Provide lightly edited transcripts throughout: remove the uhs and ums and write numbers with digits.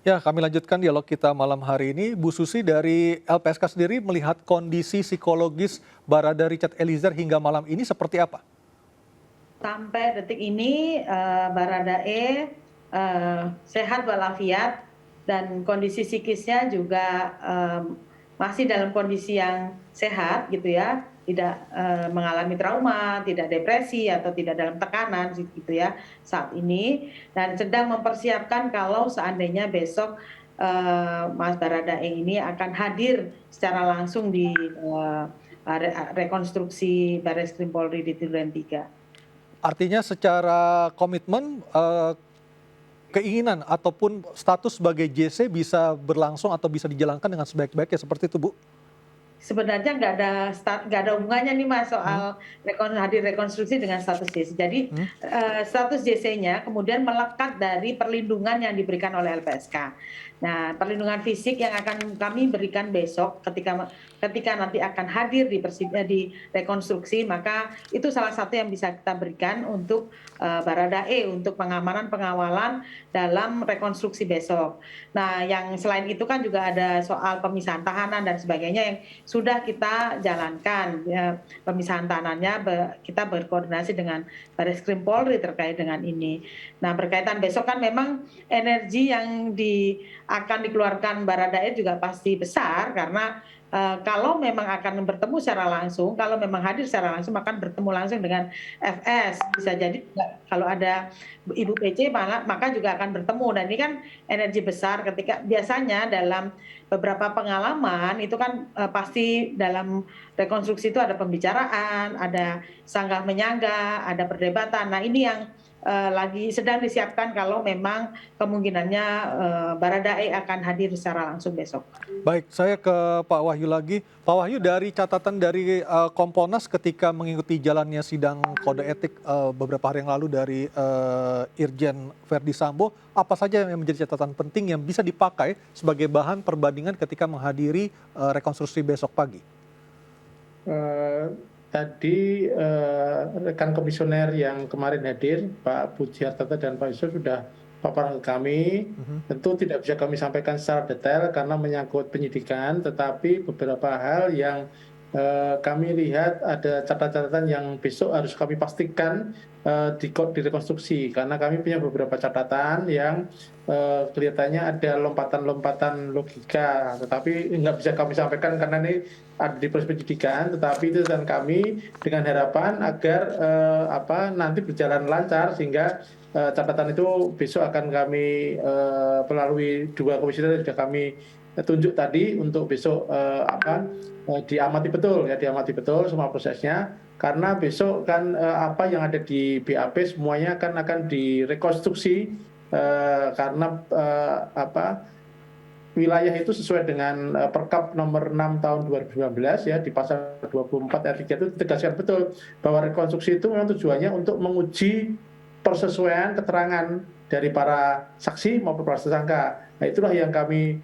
Ya, kami lanjutkan dialog kita malam hari ini. Bu Susi dari LPSK sendiri melihat kondisi psikologis Barada Richard Eliezer hingga malam ini seperti apa? Sampai detik ini Baradae sehat walafiat dan kondisi psikisnya juga masih dalam kondisi yang sehat gitu ya, tidak mengalami trauma, tidak depresi atau tidak dalam tekanan gitu ya saat ini, dan sedang mempersiapkan kalau seandainya besok Mas Baradae ini akan hadir secara langsung di rekonstruksi Barreskrim Polri di Duren 3. Artinya secara komitmen, keinginan ataupun status sebagai JC bisa berlangsung atau bisa dijalankan dengan sebaik-baiknya seperti itu, Bu? Sebenarnya nggak ada hubungannya nih Mas Hmm? soal hadir rekonstruksi dengan status JC. Jadi Hmm? status JC-nya kemudian melekat dari perlindungan yang diberikan oleh LPSK. Nah, perlindungan fisik yang akan kami berikan besok ketika nanti akan hadir di rekonstruksi, maka itu salah satu yang bisa kita berikan untuk Baradae untuk pengamanan pengawalan dalam rekonstruksi besok. Nah, yang selain itu kan juga ada soal pemisahan tahanan dan sebagainya yang sudah kita jalankan ya, pemisahan tahanannya kita berkoordinasi dengan Barreskrim Polri terkait dengan ini. Nah, berkaitan besok kan memang energi yang akan dikeluarkan Baradae juga pasti besar karena kalau memang akan bertemu secara langsung, kalau memang hadir secara langsung akan bertemu langsung dengan FS, bisa jadi kalau ada Ibu PC maka juga akan bertemu, dan ini kan energi besar ketika biasanya dalam beberapa pengalaman itu kan pasti dalam rekonstruksi itu ada pembicaraan, ada sanggah menyanggah, ada perdebatan. Nah, ini yang lagi sedang disiapkan kalau memang kemungkinannya Baradae akan hadir secara langsung besok. Baik, saya ke Pak Wahyu lagi. Pak Wahyu, dari catatan dari Kompolnas ketika mengikuti jalannya sidang kode etik beberapa hari yang lalu dari Irjen Verdi Sambo, apa saja yang menjadi catatan penting yang bisa dipakai sebagai bahan perbandingan ketika menghadiri rekonstruksi besok pagi? Tadi rekan komisioner yang kemarin hadir, Pak Pujiartono dan Pak Yusuf sudah paparan ke kami. Tentu tidak bisa kami sampaikan secara detail karena menyangkut penyidikan, tetapi beberapa hal yang kami lihat ada catatan-catatan yang besok harus kami pastikan di rekonstruksi, karena kami punya beberapa catatan yang kelihatannya ada lompatan-lompatan logika, tetapi nggak bisa kami sampaikan karena ini ada di proses penyidikan, tetapi itu catatan kami dengan harapan agar nanti berjalan lancar sehingga catatan itu besok akan kami melalui dua komisioner yang sudah kami tunjuk tadi untuk besok diamati betul semua prosesnya, karena besok kan apa yang ada di BAP semuanya akan direkonstruksi karena wilayah itu sesuai dengan Perkap nomor 6 tahun 2019 ya, di pasal 24 ayat 3 itu ditegaskan betul bahwa rekonstruksi itu memang tujuannya untuk menguji persesuaian keterangan dari para saksi maupun para tersangka. Nah, itulah yang kami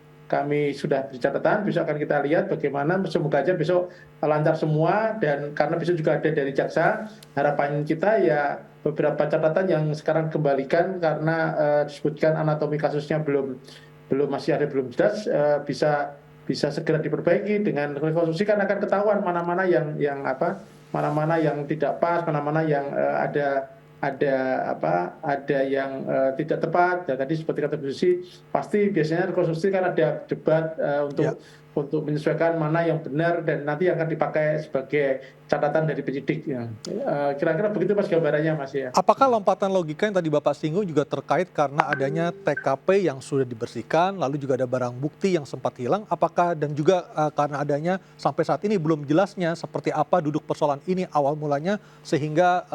sudah beri catatan. Besok akan kita lihat bagaimana, semoga aja besok lancar semua, dan karena besok juga ada dari jaksa, harapan kita ya beberapa catatan yang sekarang kembalikan karena disebutkan anatomi kasusnya belum jelas, bisa segera diperbaiki dengan rekonstruksi, kan akan ketahuan mana-mana yang tidak pas, mana-mana yang ada yang tidak tepat. Dan tadi seperti kata Bu Susi, pasti biasanya rekonstruksi kan ada debat untuk menyesuaikan mana yang benar dan nanti akan dipakai sebagai catatan dari penyidik. Ya. Kira-kira begitu Mas gambarannya Mas ya. Apakah lompatan logika yang tadi Bapak singgung juga terkait karena adanya TKP yang sudah dibersihkan, lalu juga ada barang bukti yang sempat hilang, apakah dan juga karena adanya sampai saat ini belum jelasnya seperti apa duduk persoalan ini awal mulanya sehingga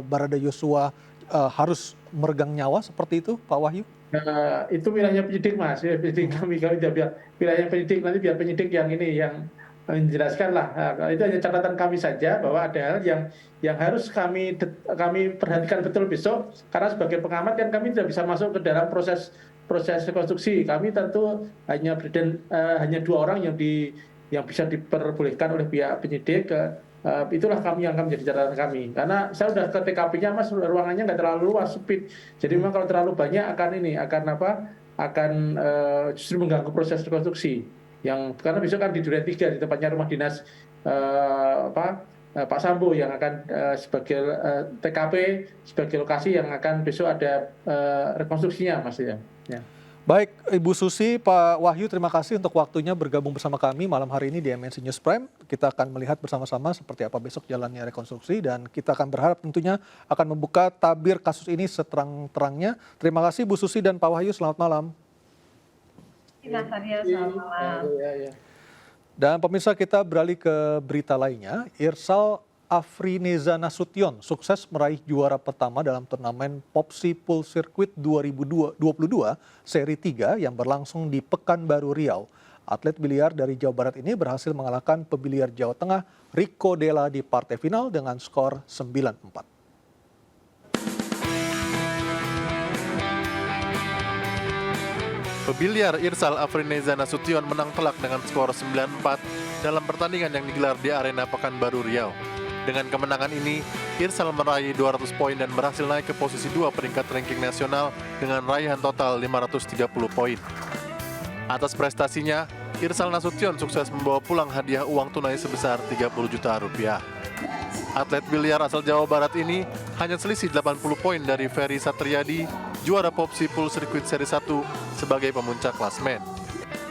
Barada Yosua harus meregang nyawa seperti itu, Pak Wahyu? Itu wilayahnya penyidik Mas, ya, penyidik kami biar wilayah penyidik, nanti biar penyidik yang menjelaskan lah. Itu hanya catatan kami saja bahwa ada hal yang harus kami perhatikan betul besok, karena sebagai pengamat kan kami tidak bisa masuk ke dalam proses rekonstruksi. Kami tentu hanya dua orang yang bisa diperbolehkan oleh pihak penyidik. Itulah yang akan menjadi catatan kami, karena saya sudah ke TKP-nya Mas, ruangannya nggak terlalu luas, sempit, jadi memang kalau terlalu banyak akan justru mengganggu proses rekonstruksi. Karena besok kan di Duren 3 di tempatnya rumah dinas Pak Sambo yang akan sebagai TKP, sebagai lokasi yang akan besok ada rekonstruksinya, Mas ya. Baik, Ibu Susi, Pak Wahyu, terima kasih untuk waktunya bergabung bersama kami malam hari ini di MNC News Prime. Kita akan melihat bersama-sama seperti apa besok jalannya rekonstruksi dan kita akan berharap tentunya akan membuka tabir kasus ini seterang-terangnya. Terima kasih Bu Susi dan Pak Wahyu, selamat malam. Mas Aryo, selamat malam. Dan pemirsa, kita beralih ke berita lainnya. Irsal Afrineza Nasution sukses meraih juara pertama dalam turnamen Popsi Pool Circuit 2022 seri 3 yang berlangsung di Pekanbaru Riau. Atlet biliar dari Jawa Barat ini berhasil mengalahkan pebiliar Jawa Tengah Rico Della di partai final dengan skor 9-4. Pebiliar Irsal Afrineza Nasution menang telak dengan skor 9-4 dalam pertandingan yang digelar di Arena Pekanbaru Riau. Dengan kemenangan ini, Irsal meraih 200 poin dan berhasil naik ke posisi 2 peringkat ranking nasional dengan raihan total 530 poin. Atas prestasinya, Irsal Nasution sukses membawa pulang hadiah uang tunai sebesar 30 juta rupiah. Atlet biliar asal Jawa Barat ini hanya selisih 80 poin dari Ferry Satriadi, juara Popsi Pool Circuit Seri 1 sebagai pemuncak klasmen.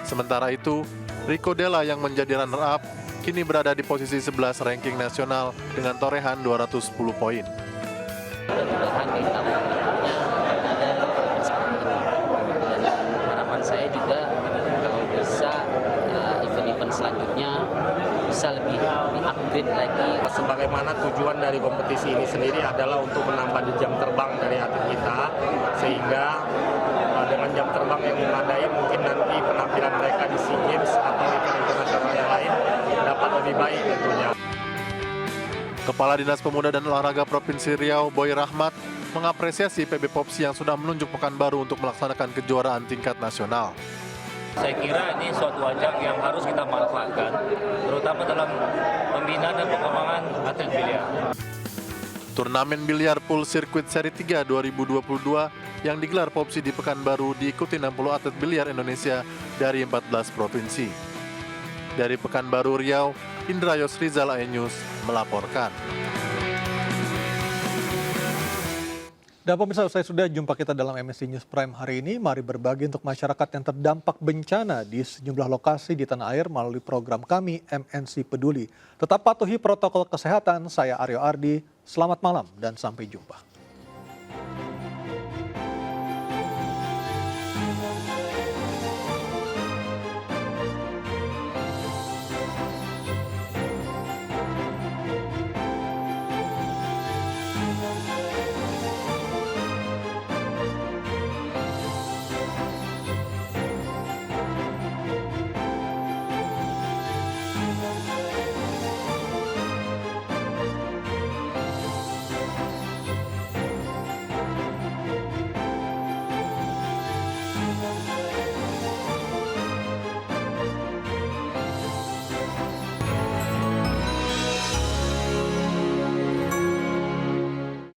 Sementara itu, Rico Della yang menjadi runner-up kini berada di posisi 11 ranking nasional dengan torehan 210 poin. Mudah-mudahan di tahun berikutnya ada seperti ini. Dan harapan saya juga kalau bisa event-event selanjutnya bisa lebih di-upgrade lagi. Sebagaimana tujuan dari kompetisi ini sendiri adalah untuk menambah jam terbang dari atlet kita, sehingga dengan jam terbang yang memadai mungkin nanti penampilan mereka di SEA Games atau event internasional yang lain dapat lebih baik tentunya. Kepala Dinas Pemuda dan Olahraga Provinsi Riau, Boy Rahmat, mengapresiasi PB Popsi yang sudah menunjuk Pekanbaru untuk melaksanakan kejuaraan tingkat nasional. Saya kira ini suatu ajang yang harus kita manfaatkan, terutama dalam pembinaan dan pengembangan atlet biliar. Turnamen biliar Pool Circuit Seri 3 2022 yang digelar Popsi di Pekanbaru diikuti 60 atlet biliar Indonesia dari 14 provinsi. Dari Pekanbaru Riau, Indra Yosrizal, iNews melaporkan. Dan pemirsa, usai sudah jumpa kita dalam MNC News Prime hari ini. Mari berbagi untuk masyarakat yang terdampak bencana di sejumlah lokasi di tanah air melalui program kami MNC Peduli. Tetap patuhi protokol kesehatan. Saya Aryo Ardi. Selamat malam dan sampai jumpa.